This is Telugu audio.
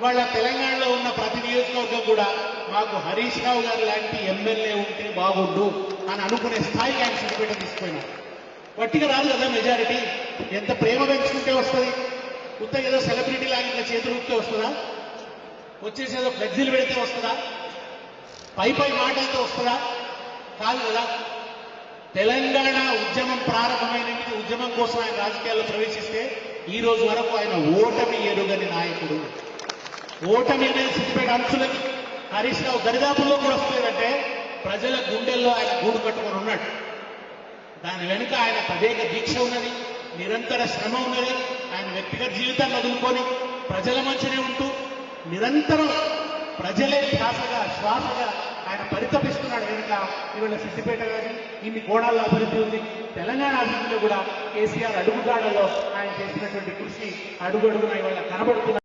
ఇవాళ తెలంగాణలో ఉన్న ప్రతి నియోజకవర్గం కూడా మాకు హరీష్ రావు గారు లాంటి ఎమ్మెల్యే ఉంటే బాగుండు అని అనుకునే స్థాయికి ఆయన సిద్దిపేట తీసుకుపోయినారు. వట్టిగా రాదు కదా మెజారిటీ. ఎంత ప్రేమ పెంచుకుంటే వస్తుంది? కొత్త ఏదో సెలబ్రిటీ లాగా ఇట్లా చేతులు ఊపితే వస్తుందా? వచ్చేసి ఏదో ఫ్లెక్సీలు పెడితే వస్తుందా? పై మాటలతో వస్తుందా? కాదు కదా. తెలంగాణ ఉద్యమం ప్రారంభమైన ఉద్యమం కోసం ఆయన రాజకీయాల్లో ప్రవేశిస్తే ఈ రోజు వరకు ఆయన ఓటమి ఎరుగని నాయకుడు. ఓటమి అనేది సిద్దిపేట అంచులకి హరీష్ రావు దరిదాపుల్లో కూడా వస్తుందంటే ప్రజల గుండెల్లో ఆయన గూడు కట్టుకొని ఉన్నాడు. దాని వెనుక ఆయన ప్రత్యేక దీక్ష ఉన్నది, నిరంతర శ్రమ ఉన్నది. ఆయన వ్యక్తిగత జీవితాన్ని వదులుకొని ప్రజల మధ్యనే ఉంటూ నిరంతరం ప్రజలే ధ్యాసగా శ్వాసగా ఆయన పరితపిస్తున్నాడు. వెనుక ఇవాళ సిద్దిపేట కానీ ఇన్ని కోణాల్లో అభివృద్ధి ఉంది. తెలంగాణ అభివృద్ధిలో కూడా కేసీఆర్ అడుగుదాడలో ఆయన చేసినటువంటి కృషి అడుగడుగున ఇవాళ కనబడుతున్నారు.